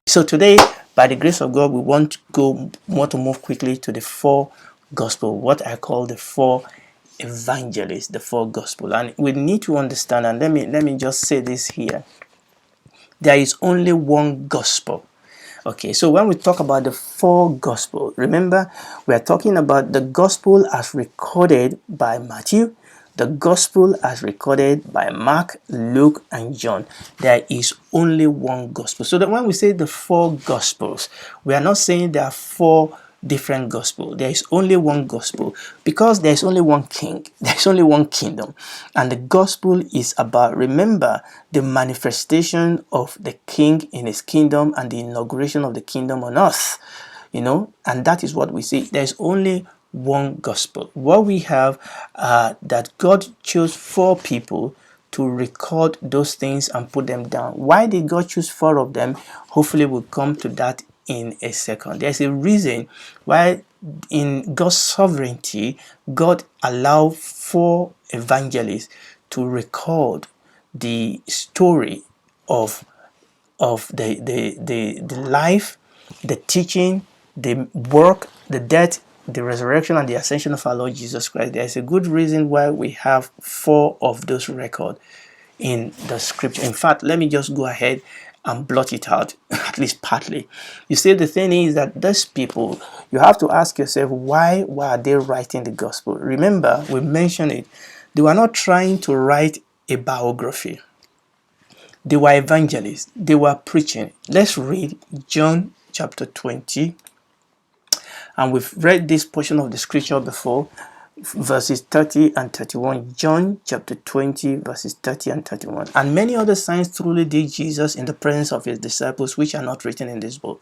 So today, by the grace of God, we want to move quickly to the four gospel, what I call the four evangelists, the four gospel. And we need to understand, and let me just say this here. There is only one gospel. Okay, so when we talk about the four gospel, remember we are talking about the gospel as recorded by Matthew, the gospel as recorded by Mark, Luke, and John. There is only one gospel. So that when we say the four gospels, we are not saying there are four different gospel. There is only one gospel because there is only one king. There is only one kingdom. And the gospel is about, remember, the manifestation of the king in his kingdom and the inauguration of the kingdom on earth. And that is what we see. There is only one gospel. What we have, that God chose four people to record those things and put them down. Why did God choose four of them? Hopefully we'll come to that in a second. There's a reason why in God's sovereignty, God allowed four evangelists to record the story of the life, the teaching, the work, the death, the resurrection, and the ascension of our Lord Jesus Christ. There's a good reason why we have four of those records in the scripture. In fact, let me just go ahead and blot it out, at least partly. You see, the thing is that these people, you have to ask yourself, why are they writing the gospel? Remember, we mentioned it. They were not trying to write a biography. They were evangelists. They were preaching. Let's read John chapter 20. And we've read this portion of the scripture before, verses 30 and 31. John chapter 20, verses 30 and 31. And many other signs truly did Jesus in the presence of his disciples, which are not written in this book.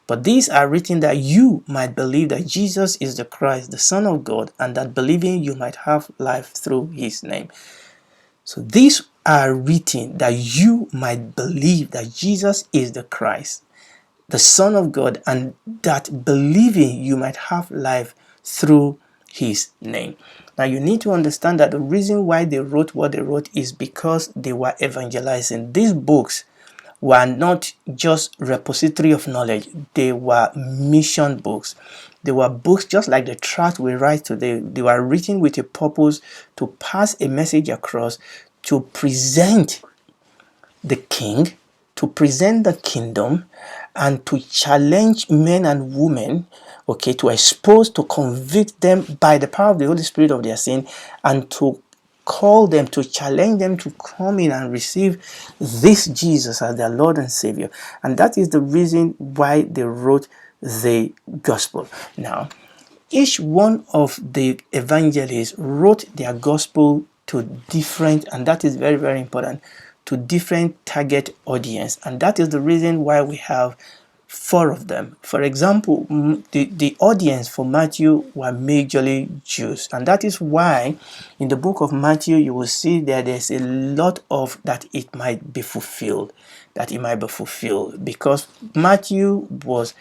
But these are written that you might believe that Jesus is the Christ, the Son of God, and that believing you might have life through his name. So these are written that you might believe that Jesus is the Christ, the Son of God, and that believing you might have life through his name. Now you need to understand that the reason why they wrote what they wrote is because they were evangelizing. These books were not just repository of knowledge, they were mission books. They were books just like the tract we write today. They were written with a purpose to pass a message across, to present the king, to present the kingdom, and to challenge men and women, okay, to expose, to convict them by the power of the Holy Spirit of their sin, and to call them, to challenge them to come in and receive this Jesus as their Lord and Savior. And that is the reason why they wrote the gospel. Now, each one of the evangelists wrote their gospel to different, and that is very, very important, to different target audience. And that is the reason why we have four of them. For example, the audience for Matthew were majorly Jews, and that is why in the book of Matthew you will see that there's a lot of that it might be fulfilled, because Matthew was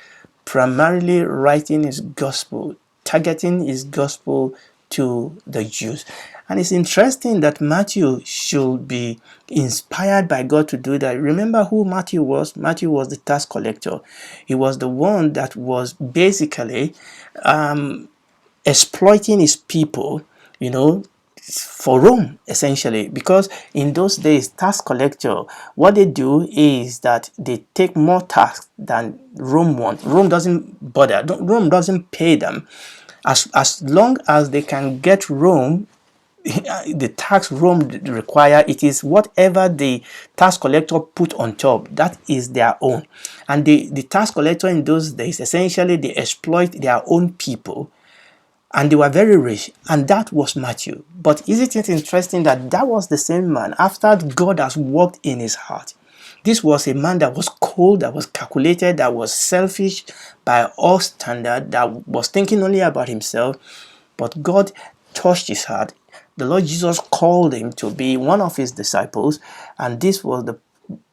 primarily writing his gospel, targeting his gospel to the Jews. And it's interesting that Matthew should be inspired by God to do that. Remember who Matthew was? Matthew was the tax collector. He was the one that was basically exploiting his people, for Rome, essentially. Because in those days, tax collector, what they do is that they take more tax than Rome wants. Rome doesn't bother. Rome doesn't pay them. As long as they can get Rome, the tax Rome require, it is whatever the tax collector put on top, that is their own. And the tax collector in those days, essentially they exploit their own people, and they were very rich, and that was Matthew. But isn't it interesting that that was the same man after God has worked in his heart? This was a man that was cold, that was calculated, that was selfish by all standard, that was thinking only about himself. But God touched his heart. The Lord Jesus called him to be one of his disciples, and this was the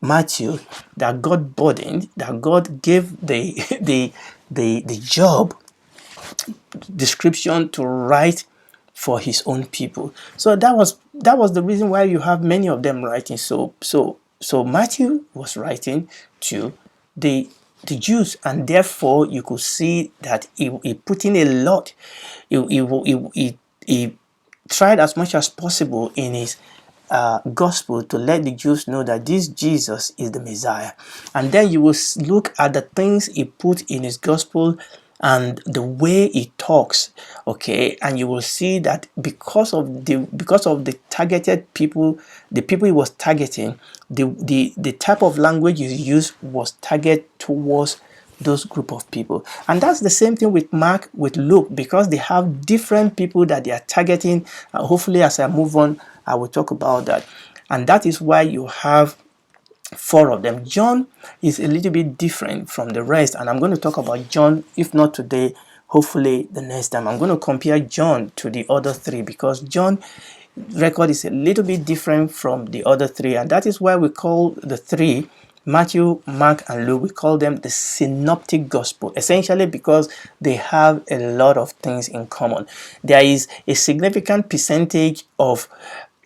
Matthew that God burdened, that God gave the job description to write for his own people. So that was the reason why you have many of them writing. So Matthew was writing to the the Jews, and therefore you could see that he put in a lot. He tried as much as possible in his gospel to let the Jews know that this Jesus is the Messiah. And then you will look at the things he put in his gospel and the way he talks, okay, and you will see that because of the targeted people, the people he was targeting, the type of language he used was targeted towards those group of people. And that's the same thing with Mark, with Luke, because they have different people that they are targeting. Hopefully as I move on, I will talk about that. And that is why you have 4 of them. John is a little bit different from the rest, and I'm going to talk about John, if not today, hopefully the next time. I'm going to compare John to the other 3 because John record is a little bit different from the other 3, and that is why we call the 3, Matthew, Mark, and Luke, we call them the synoptic gospel, essentially because they have a lot of things in common. There is a significant percentage of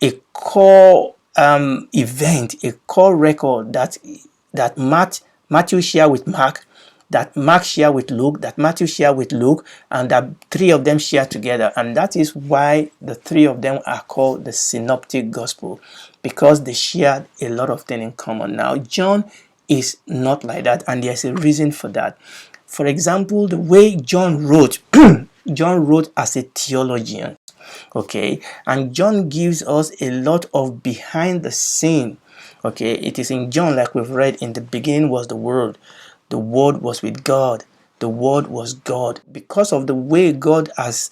a core event, a core record that Matthew share with Mark, that Mark share with Luke, that Matthew share with Luke, and that 3 of them share together. And that is why the 3 of them are called the synoptic gospel, because they share a lot of things in common. Now, John is not like that, and there's a reason for that. For example, the way John wrote, John wrote as a theologian, okay, and John gives us a lot of behind the scene, okay. It is in John, like we've read, in the beginning was the Word was with God, the Word was God. Because of the way God has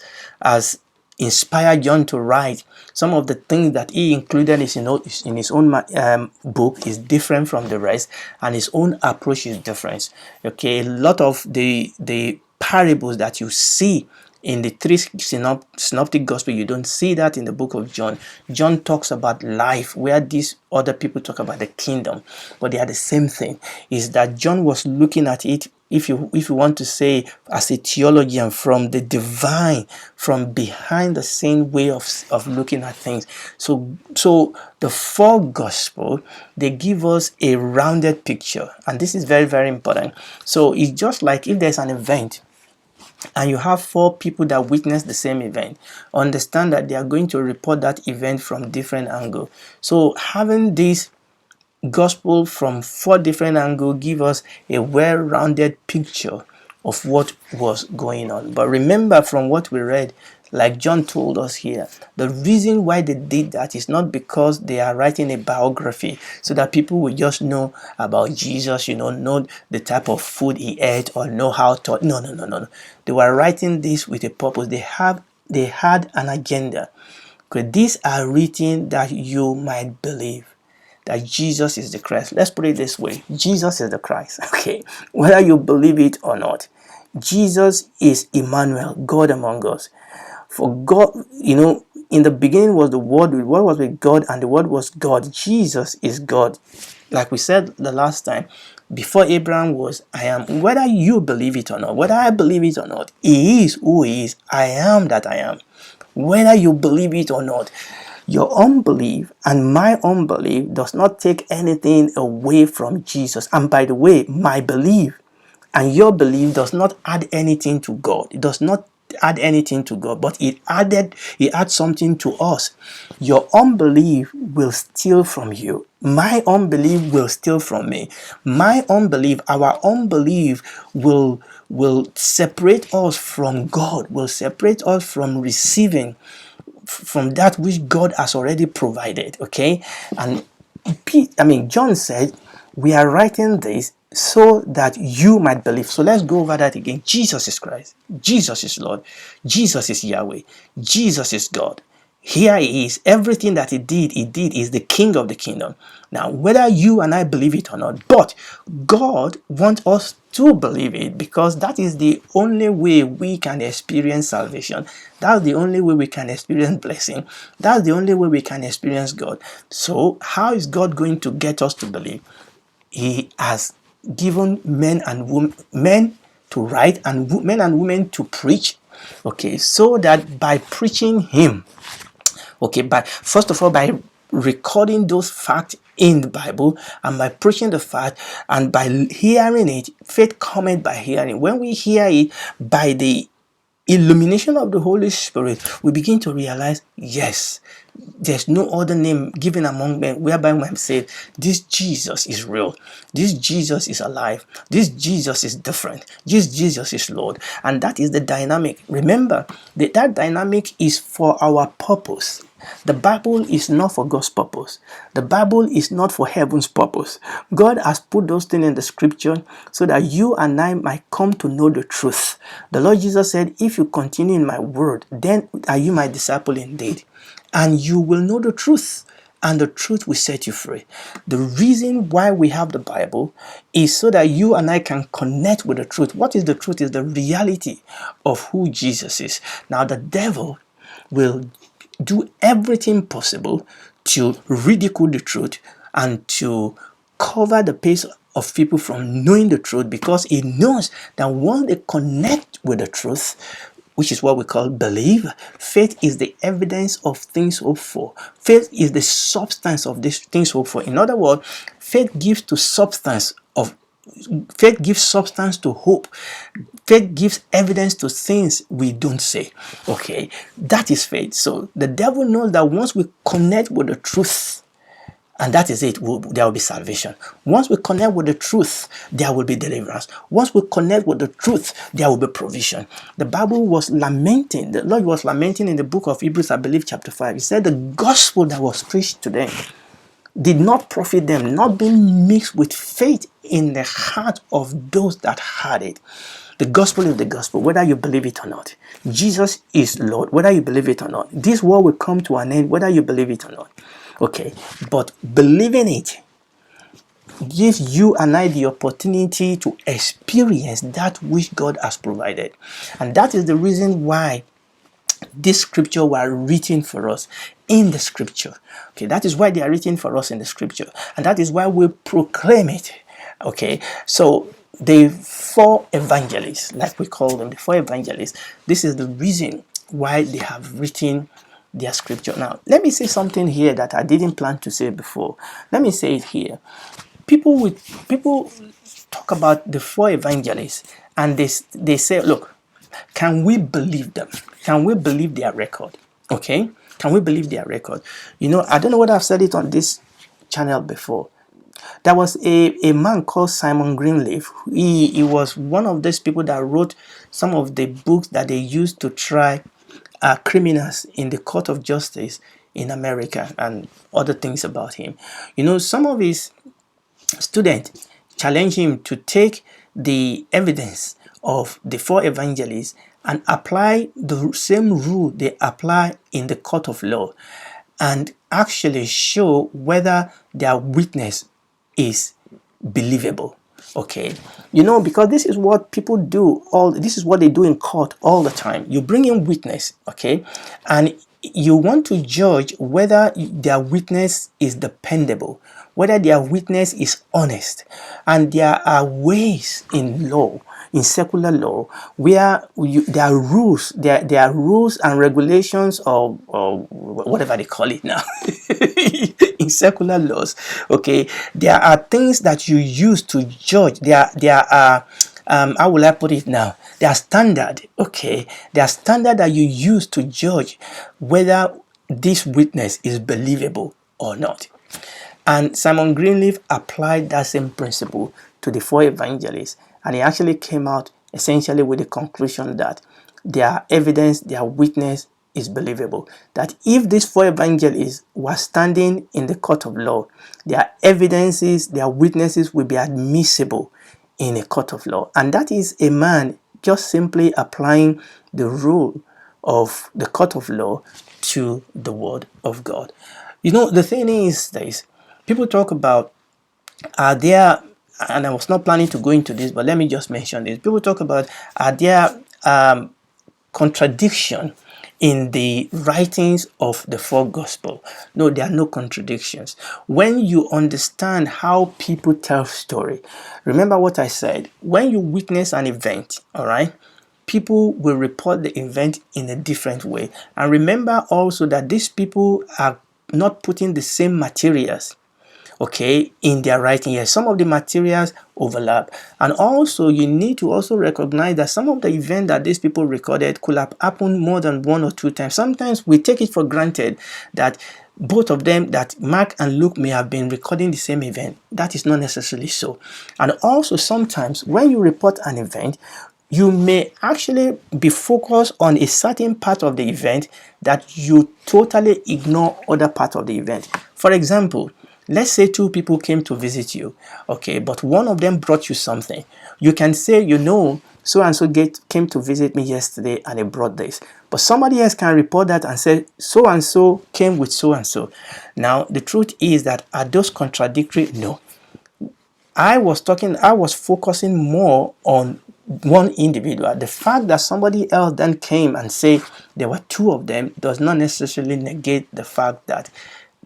inspired John to write, some of the things that he included in his own book is different from the rest, and his own approach is different, okay. A lot of the parables that you see in the 3 synoptic gospel, you don't see that in the book of John. John talks about life, where these other people talk about the kingdom, but they are the same thing. Is that John was looking at it, if you want to say, as a theologian, from the divine, from behind the scene way of looking at things. So the 4 gospel, they give us a rounded picture, and this is very, very important. So it's just like if there's an event and you have 4 people that witness the same event, understand that they are going to report that event from different angles. So having this gospel from 4 different angles give us a well-rounded picture of what was going on. But remember, from what we read, like John told us here, the reason why they did that is not because they are writing a biography so that people will just know about Jesus, know the type of food he ate or know how to. No. They were writing this with a purpose. They had an agenda. Okay, these are written that you might believe that Jesus is the Christ. Let's put it this way: Jesus is the Christ. Okay, whether you believe it or not, Jesus is Emmanuel, God among us. For God, in the beginning was the Word was with God, and the Word was God. Jesus is God. Like we said the last time, before Abraham was, I am. Whether you believe it or not, whether I believe it or not, He is who He is. I am that I am. Whether you believe it or not, your unbelief and my unbelief does not take anything away from Jesus. And by the way, my belief and your belief does not add anything to God. It does not add anything to God, but it adds something to us. Your unbelief will steal from you. My unbelief will steal from me. My unbelief, our unbelief will separate us from God, will separate us from receiving from that which God has already provided. Okay, and John said, we are writing this so that you might believe. So let's go over that again. Jesus is Christ. Jesus is Lord. Jesus is Yahweh. Jesus is God. Here He is. Everything that He did is the King of the kingdom. Now, whether you and I believe it or not, but God wants us to believe it, because that is the only way we can experience salvation. That's the only way we can experience blessing. That's the only way we can experience God. So how is God going to get us to believe? He has given men to write and men and women to preach, okay, so that by preaching Him, okay, but first of all, by recording those facts in the Bible and by preaching the fact and by hearing it. Faith cometh by hearing. When we hear it by the illumination of the Holy Spirit, we begin to realize, yes, there's no other name given among men whereby we have said, this Jesus is real, this Jesus is alive, this Jesus is different, this Jesus is Lord. And that is the dynamic. Remember that dynamic is for our purpose. The Bible is not for God's purpose. The Bible is not for heaven's purpose. God has put those things in the scripture so that you and I might come to know the truth. The Lord Jesus said, if you continue in my word, then are you my disciple indeed, and you will know the truth, and the truth will set you free. The reason why we have the Bible is so that you and I can connect with the truth. What is the truth? Is the reality of who Jesus is. Now the devil will do everything possible to ridicule the truth and to cover the face of people from knowing the truth, because he knows that once they connect with the truth, which is what we call belief, faith is the evidence of things hoped for. Faith is the substance of these things hoped for. In other words, faith gives substance to hope. Faith gives evidence to things we don't say. Okay, that is faith. So the devil knows that once we connect with the truth, and that is it, there will be salvation. Once we connect with the truth, there will be deliverance. Once we connect with the truth, there will be provision. The Bible was lamenting, the Lord was lamenting in the book of Hebrews, I believe chapter 5. He said the gospel that was preached to them did not profit them, not being mixed with faith in the heart of those that heard it. The gospel is the gospel, whether you believe it or not. Jesus is Lord, whether you believe it or not. This world will come to an end, whether you believe it or not. Okay, but believing it gives you and I the opportunity to experience that which God has provided. And that is the reason why this scripture were written for us in the scripture. Okay, that is why they are written for us in the scripture. And that is why we proclaim it. Okay, so the four evangelists, like we call them, the four evangelists, this is the reason why they have written their scripture. Now, let me say something here that I didn't plan to say before. Let me say it here. People talk about the four evangelists and they say, look, can we believe them? Can we believe their record? Okay? Can we believe their record? You know, I don't know whether I've said it on this channel before. There was a man called Simon Greenleaf. He was one of those people that wrote some of the books that they used to try criminals in the court of justice in America, and other things about him. You know, some of his students challenged him to take the evidence of the four evangelists and apply the same rule they apply in the court of law, and actually show whether their witness is believable. Okay, you know, because this is what people do, this is what they do in court all the time. You bring in witness, okay, and you want to judge whether their witness is dependable, whether their witness is honest. And there are ways in law, in secular law, where there are rules, there are rules and regulations, or whatever they call it now in secular laws. Okay, there are things that you use to judge. There are how will I put it now? There are standard. Okay, there are standard that you use to judge whether this witness is believable or not. And Simon Greenleaf applied that same principle to the four evangelists, and he actually came out essentially with the conclusion that their evidence, their witness is believable. That if these four evangelists were standing in the court of law, their evidences, their witnesses will be admissible in a court of law. And that is a man just simply applying the rule of the court of law to the word of God. You know, the thing is this. People talk about, are there, and I was not planning to go into this, but let me just mention this. People talk about, are there contradiction in the writings of the four gospel? No, there are no contradictions. When you understand how people tell story, remember what I said. When you witness an event, all right, people will report the event in a different way. And remember also that these people are not putting the same materials, okay, in their writing here. Some of the materials overlap. And also you need to also recognize that some of the events that these people recorded could have happened more than one or two times. Sometimes we take it for granted that both of them, that Mark and Luke, may have been recording the same event. That is not necessarily so. And also sometimes when you report an event, you may actually be focused on a certain part of the event that you totally ignore other part of the event. For example, let's say two people came to visit you, okay, but one of them brought you something. You can say, so and so came to visit me yesterday and they brought this. But somebody else can report that and say, so and so came with so and so. Now, the truth is that, are those contradictory? No. I was focusing more on one individual. The fact that somebody else then came and said there were two of them does not necessarily negate the fact that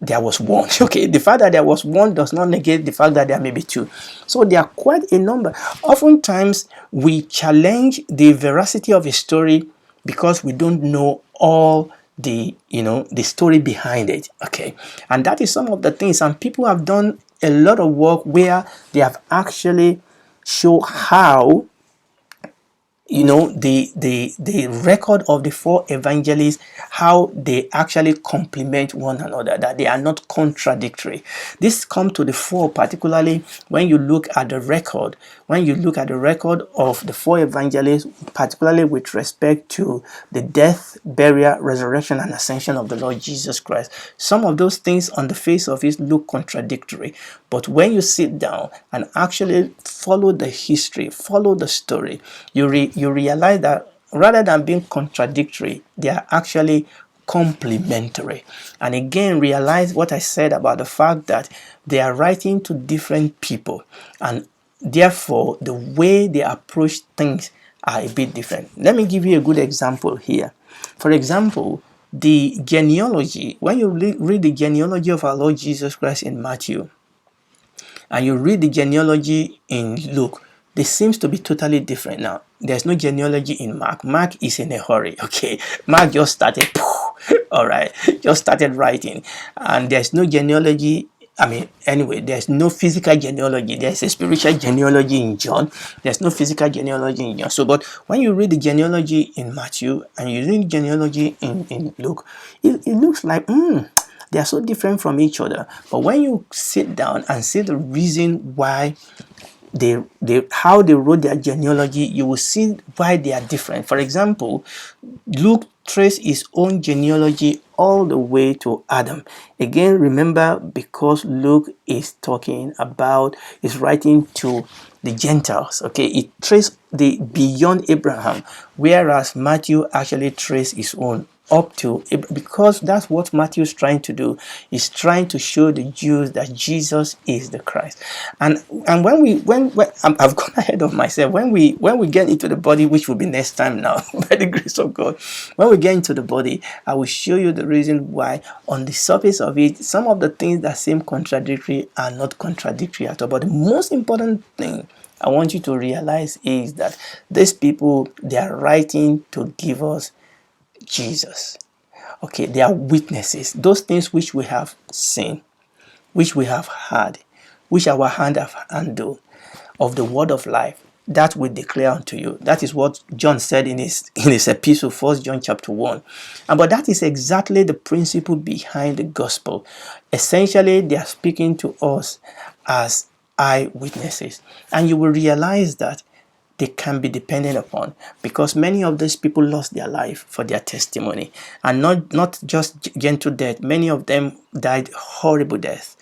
there was one. Okay, the fact that there was one does not negate the fact that there may be two. So there are quite a number. Oftentimes we challenge the veracity of a story because we don't know all the story behind it. Okay, and that is some of the things, and people have done a lot of work where they have actually show how the record of the four evangelists, how they actually complement one another, that they are not contradictory. This comes to the fore particularly when you look at the record of the four evangelists, particularly with respect to the death, burial, resurrection, and ascension of the Lord Jesus Christ. Some of those things on the face of it look contradictory, but when you sit down and actually follow the history, follow the story, you realize that rather than being contradictory, they are actually complementary. And again, realize what I said about the fact that they are writing to different people, and therefore the way they approach things are a bit different. Let me give you a good example here. For example, the genealogy, when you read the genealogy of our Lord Jesus Christ in Matthew, and you read the genealogy in Luke, they seems to be totally different. Now, there's no genealogy in Mark. Mark is in a hurry, okay? Mark just started, all right, just started writing. And there's no genealogy, there's no physical genealogy. There's a spiritual genealogy in John. There's no physical genealogy in John. So, but when you read the genealogy in Matthew and you read the genealogy in Luke, it looks like, they are so different from each other. But when you sit down and see the reason why how they wrote their genealogy, you will see why they are different. For example, Luke traced his own genealogy all the way to Adam. Again, remember, because Luke is writing to the Gentiles. Okay, it traced the beyond Abraham, whereas Matthew actually traced his own up to, because that's what Matthew is trying to do. He's trying to show the Jews that Jesus is the Christ. And when I've gone ahead of myself. When we get into the body, which will be next time now, by the grace of God, when we get into the body, I will show you the reason why on the surface of it, some of the things that seem contradictory are not contradictory at all. But the most important thing I want you to realize is that these people, they are writing to give us Jesus. Okay, they are witnesses. Those things which we have seen, which we have heard, which our hand have handled, of the word of life, that we declare unto you. That is what John said in his epistle, 1 John chapter 1. But that is exactly the principle behind the gospel. Essentially, they are speaking to us as eyewitnesses. And you will realize that they can be depended upon, because many of these people lost their life for their testimony, and not just gentle death. Many of them died horrible death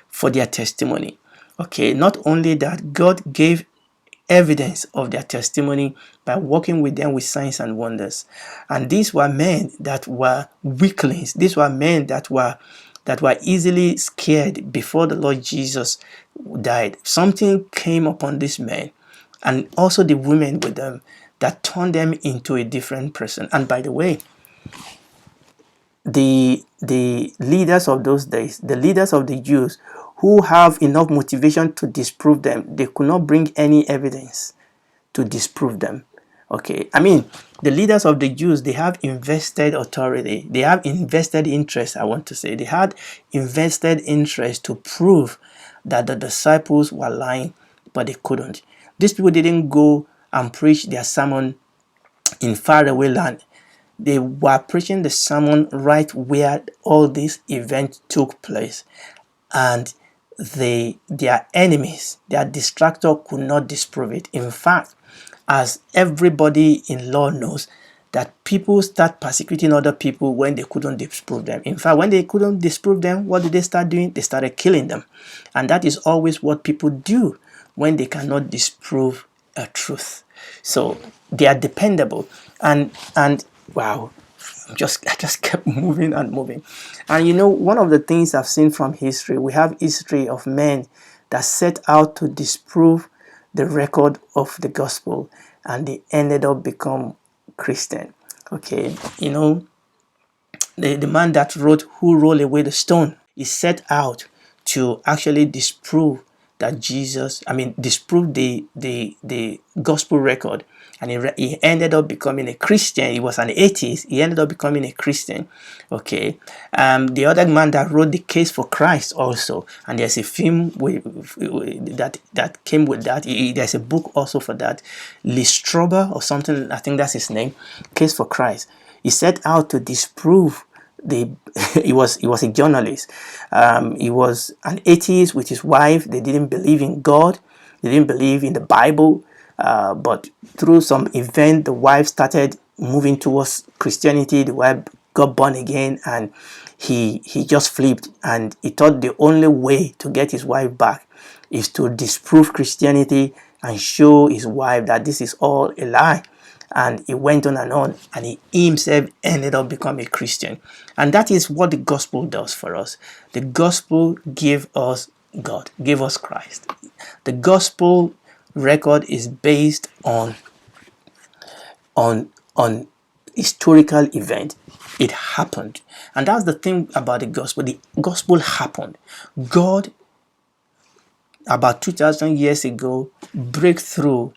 for their testimony. Okay, not only that, God gave evidence of their testimony by working with them with signs and wonders. And these were men that were weaklings. These were men that were easily scared before the Lord Jesus died. Something came upon these men, and also the women with them, that turned them into a different person. And by the way, the leaders of those days, the leaders of the Jews, who have enough motivation to disprove them, they could not bring any evidence to disprove them. Okay, I mean, the leaders of the Jews, they have invested authority. They have invested interest, I want to say. They had invested interest to prove that the disciples were lying, but they couldn't. These people didn't go and preach their sermon in faraway land. They were preaching the sermon right where all this event took place. And their enemies, their distractor could not disprove it. In fact, as everybody in law knows, that people start persecuting other people when they couldn't disprove them. In fact, when they couldn't disprove them, what did they start doing? They started killing them. And that is always what people do when they cannot disprove a truth. So they are dependable. And wow, I just kept moving and moving. And you know, one of the things I've seen from history, we have history of men that set out to disprove the record of the gospel, and they ended up become Christian. Okay, you know, the man that wrote "Who Rolled Away the Stone," he set out to actually disprove that disprove the gospel record, and he ended up becoming a Christian. He was an atheist. He ended up becoming a Christian. Okay, the other man that wrote "The Case for Christ" also, and there's a film that came with that. There's a book also for that, Listrober or something. I think that's his name. "Case for Christ." He set out to disprove he was a journalist. He was an atheist with his wife. They didn't believe in God. They didn't believe in the Bible. But through some event, the wife started moving towards Christianity. The wife got born again, and he just flipped, and he thought the only way to get his wife back is to disprove Christianity and show his wife that this is all a lie. And he went on, and he himself ended up becoming a Christian. And that is what the gospel does for us. The gospel gave us God, gave us Christ. The gospel record is based on historical event. It happened. And that's the thing about the gospel. The gospel happened. God, about 2,000 years ago, broke through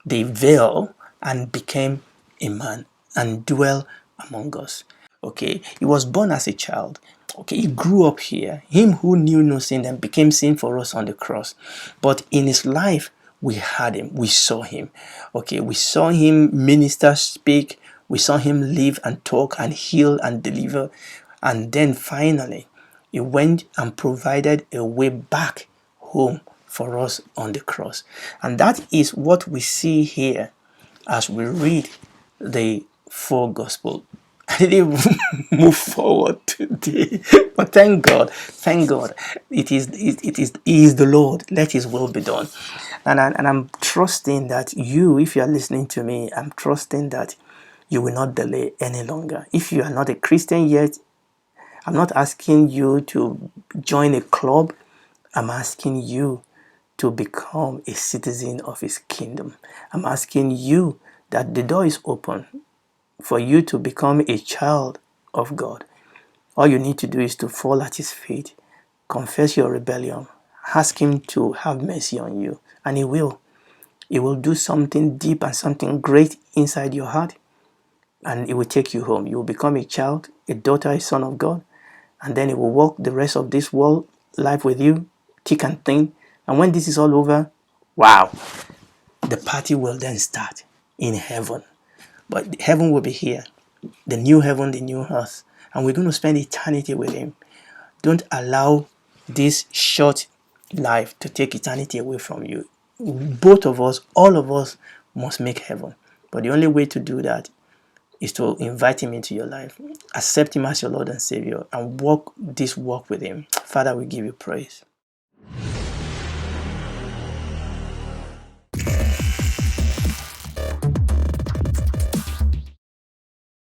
the veil and became a man and dwell among us. Okay, he was born as a child. Okay, he grew up here. Him who knew no sin and became sin for us on the cross. But in his life, we had him. We saw him. Okay, we saw him minister, speak. We saw him live and talk and heal and deliver. And then finally, he went and provided a way back home for us on the cross. And that is what we see here as we read the four gospel. I didn't even move forward today, but thank God, it is He is the Lord. Let His will be done, and I'm trusting that you, if you are listening to me, I'm trusting that you will not delay any longer. If you are not a Christian yet, I'm not asking you to join a club. I'm asking you to become a citizen of His kingdom. I'm asking you that the door is open for you to become a child of God. All you need to do is to fall at His feet, confess your rebellion, ask Him to have mercy on you, and He will. He will do something deep and something great inside your heart, and He will take you home. You will become a child, a daughter, a son of God, and then He will walk the rest of this world life with you, thick and thin. And when this is all over, wow, the party will then start in heaven. But heaven will be here, the new heaven, the new earth, and we're going to spend eternity with Him. Don't allow this short life to take eternity away from you. Both of us, all of us, must make heaven. But the only way to do that is to invite Him into your life, accept Him as your Lord and Savior, and walk this walk with Him. Father, we give you praise.